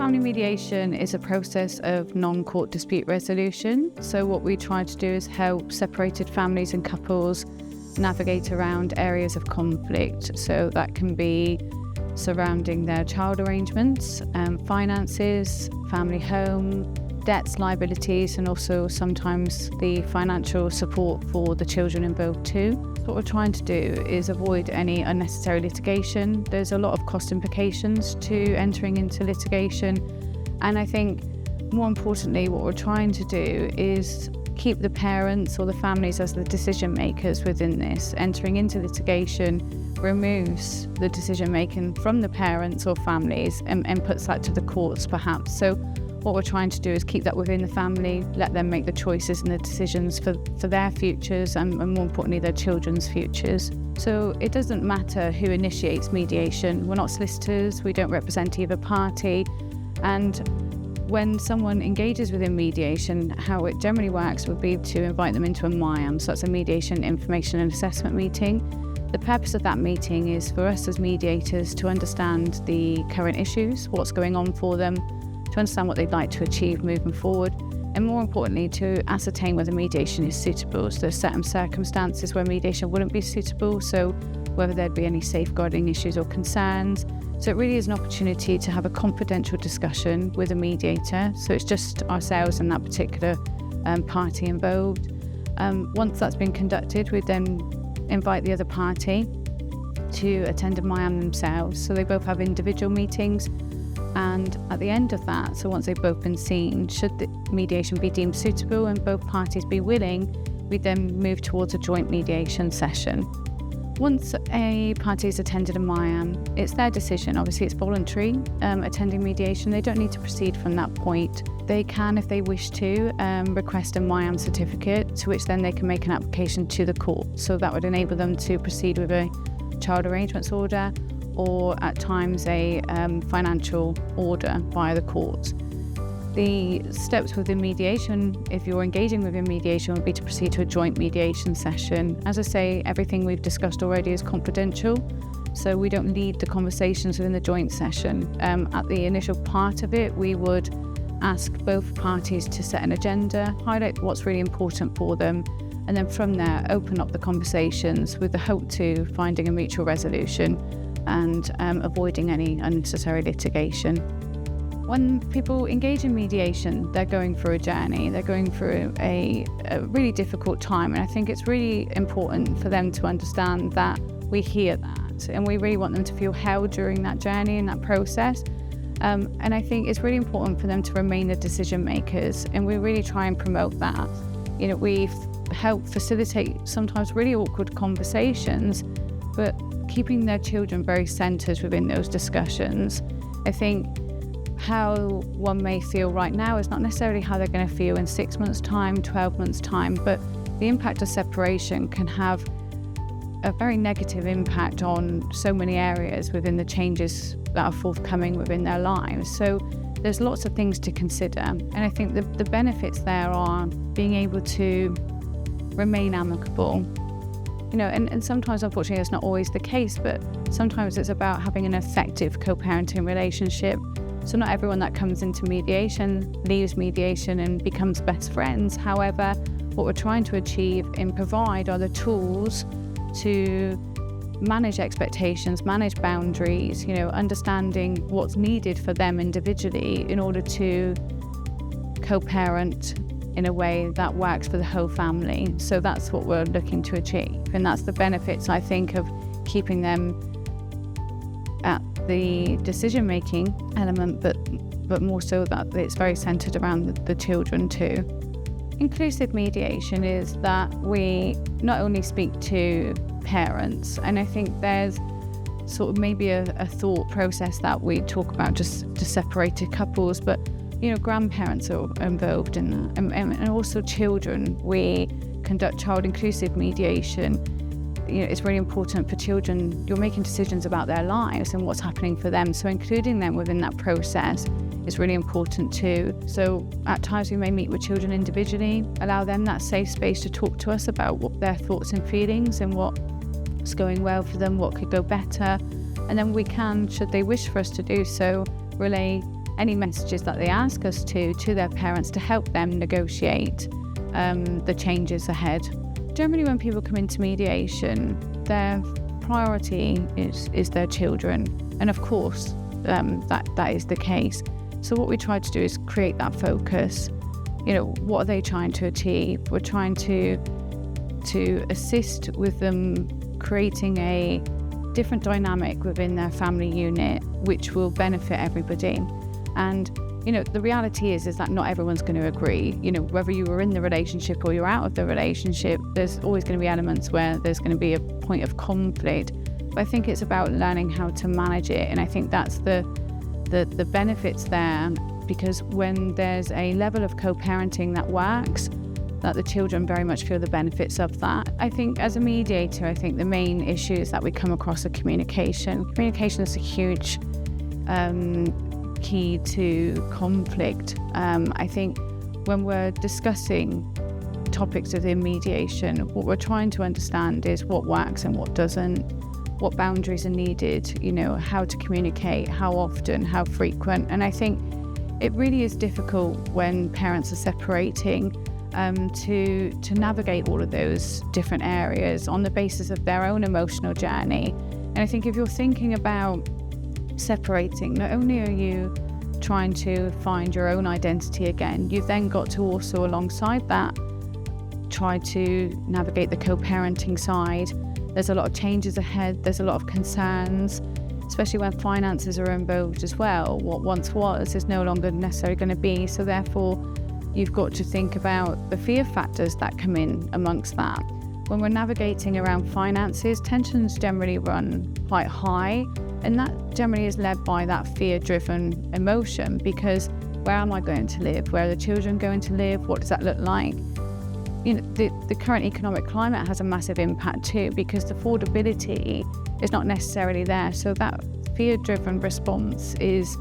Family mediation is a process of non-court dispute resolution. So what we try to do is help separated families and couples navigate around areas of conflict. So that can be surrounding their child arrangements, finances, family home, debts, liabilities, and also sometimes the financial support for the children involved too. What we're trying to do is avoid any unnecessary litigation. There's a lot of cost implications to entering into litigation, and I think more importantly what we're trying to do is keep the parents or the families as the decision makers within this. Entering into litigation removes the decision making from the parents or families and puts that to the courts perhaps. So what we're trying to do is keep that within the family, let them make the choices and the decisions for their futures and more importantly their children's futures. So it doesn't matter who initiates mediation. We're not solicitors, we don't represent either party, and when someone engages within mediation, how it generally works would be to invite them into a MIAM, so that's a mediation information and assessment meeting. The purpose of that meeting is for us as mediators to understand the current issues, what's going on for them, to understand what they'd like to achieve moving forward, and more importantly to ascertain whether mediation is suitable. So there's certain circumstances where mediation wouldn't be suitable, so whether there'd be any safeguarding issues or concerns. So it really is an opportunity to have a confidential discussion with a mediator, so it's just ourselves and that particular party involved. Once that's been conducted, we then invite the other party to attend a MIAM themselves, so they both have individual meetings. And at the end of that, so once they've both been seen, should the mediation be deemed suitable and both parties be willing, we then move towards a joint mediation session. Once a party has attended a MIAM, it's their decision. Obviously, it's voluntary attending mediation. They don't need to proceed from that point. They can, if they wish to, request a MIAM certificate, to which then they can make an application to the court. So that would enable them to proceed with a child arrangements order, or at times a financial order via the courts. The steps within mediation, if you're engaging within mediation, would be to proceed to a joint mediation session. As I say, everything we've discussed already is confidential, so we don't lead the conversations within the joint session. At the initial part of it, we would ask both parties to set an agenda, highlight what's really important for them, and then from there open up the conversations with the hope to finding a mutual resolution and avoiding any unnecessary litigation. When people engage in mediation, they're going through a journey, they're going through a really difficult time, and I think it's really important for them to understand that we hear that and we really want them to feel held during that journey and that process. And I think it's really important for them to remain the decision makers, and we really try and promote that. You know, we've helped facilitate sometimes really awkward conversations, but keeping their children very centred within those discussions. I think how one may feel right now is not necessarily how they're going to feel in 6 months' time, 12 months' time, but the impact of separation can have a very negative impact on so many areas within the changes that are forthcoming within their lives. So there's lots of things to consider, and I think the benefits there are being able to remain amicable. You know, and sometimes, unfortunately, that's not always the case, but sometimes it's about having an effective co-parenting relationship. So not everyone that comes into mediation leaves mediation and becomes best friends. However, what we're trying to achieve and provide are the tools to manage expectations, manage boundaries, you know, understanding what's needed for them individually in order to co-parent in a way that works for the whole family. So that's what we're looking to achieve, and that's the benefits, I think, of keeping them at the decision-making element, but more so that it's very centred around the children too. Inclusive mediation is that we not only speak to parents, and I think there's sort of maybe a thought process that we talk about just to separated couples, but you know, grandparents are involved in that, and also children. We conduct child inclusive mediation. You know, it's really important for children. You're making decisions about their lives and what's happening for them, so including them within that process is really important too. So at times we may meet with children individually, allow them that safe space to talk to us about what their thoughts and feelings and what's going well for them, what could go better, and then we can, should they wish for us to do so, relay any messages that they ask us to their parents to help them negotiate the changes ahead. Generally, when people come into mediation, their priority is their children, and of course that is the case. So what we try to do is create that focus. What are they trying to achieve? We're trying to assist with them creating a different dynamic within their family unit, which will benefit everybody. And the reality is that not everyone's going to agree. Whether you were in the relationship or you're out of the relationship, there's always going to be elements where there's going to be a point of conflict. But I think it's about learning how to manage it, and I think that's the benefits there, because when there's a level of co-parenting that works, that the children very much feel the benefits of that. I think as a mediator, I think the main issues that we come across are communication. Communication is a huge key to conflict. I think when we're discussing topics within mediation, what we're trying to understand is what works and what doesn't, what boundaries are needed, how to communicate, how often, how frequent. And I think it really is difficult when parents are separating to navigate all of those different areas on the basis of their own emotional journey. And I think if you're thinking about separating, not only are you trying to find your own identity again, you've then got to also, alongside that, try to navigate the co-parenting side. There's a lot of changes ahead, there's a lot of concerns, especially when finances are involved as well. What once was is no longer necessarily going to be, so therefore you've got to think about the fear factors that come in amongst that. When we're navigating around finances, tensions generally run quite high, and that generally is led by that fear-driven emotion, because where am I going to live? Where are the children going to live? What does that look like? The current economic climate has a massive impact too, because affordability is not necessarily there. So that fear-driven response is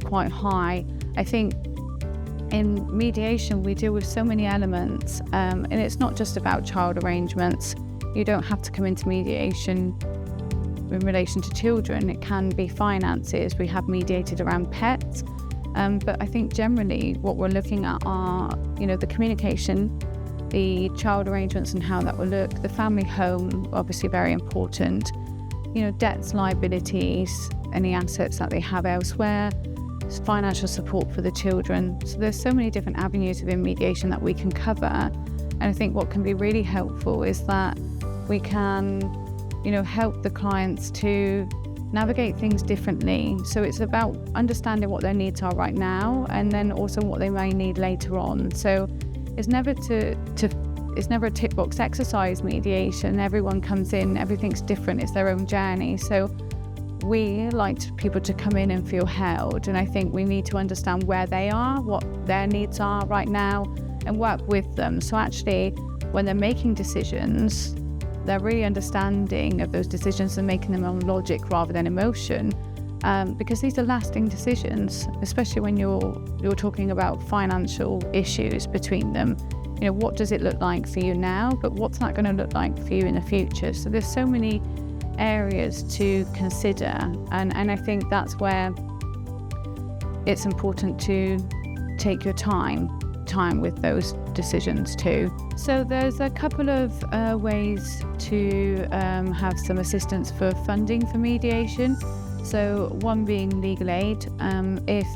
quite high. I think in mediation, we deal with so many elements, and it's not just about child arrangements. You don't have to come into mediation in relation to children. It can be finances. We have mediated around pets, but I think generally what we're looking at are, the communication, the child arrangements and how that will look, the family home, obviously very important, debts, liabilities, any assets that they have elsewhere, financial support for the children. So there's so many different avenues within mediation that we can cover. And I think what can be really helpful is that we can, help the clients to navigate things differently. So it's about understanding what their needs are right now, and then also what they may need later on. So it's never it's never a tick box exercise, mediation. Everyone comes in, everything's different, it's their own journey. So we like people to come in and feel held, and I think we need to understand where they are, what their needs are right now, and work with them. So actually, when they're making decisions, they're really understanding of those decisions and making them on logic rather than emotion, because these are lasting decisions, especially when you're talking about financial issues between them. What does it look like for you now, but what's that going to look like for you in the future? So there's so many areas to consider, and I think that's where it's important to take your time with those decisions too. So there's a couple of ways to have some assistance for funding for mediation. So one being legal aid. If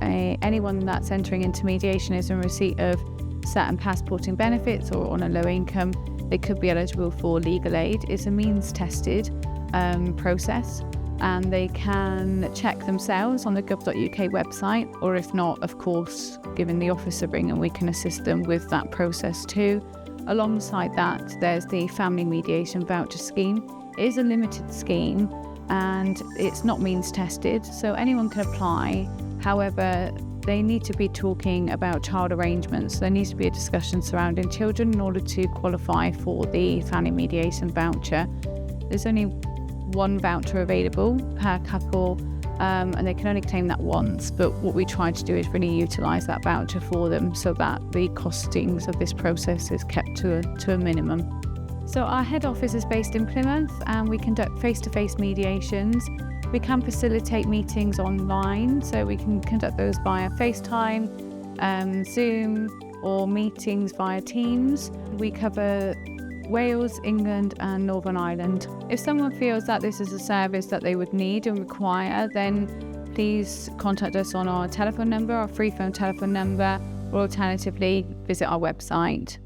anyone that's entering into mediation is in receipt of certain passporting benefits or on a low income, they could be eligible for legal aid. It's a means tested process, and they can check themselves on the gov.uk website, or if not, of course, giving the office a ring and we can assist them with that process too. Alongside that, there's the Family Mediation Voucher Scheme. It is a limited scheme and it's not means tested, so anyone can apply. However, they need to be talking about child arrangements. There needs to be a discussion surrounding children in order to qualify for the Family Mediation Voucher. There's only one voucher available per couple, and they can only claim that once, but what we try to do is really utilise that voucher for them so that the costings of this process is kept to a minimum. So our head office is based in Plymouth, and we conduct face-to-face mediations. We can facilitate meetings online, so we can conduct those via FaceTime, Zoom, or meetings via Teams. We cover Wales, England and Northern Ireland. If someone feels that this is a service that they would need and require, then please contact us on our telephone number, our free phone telephone number, or alternatively visit our website.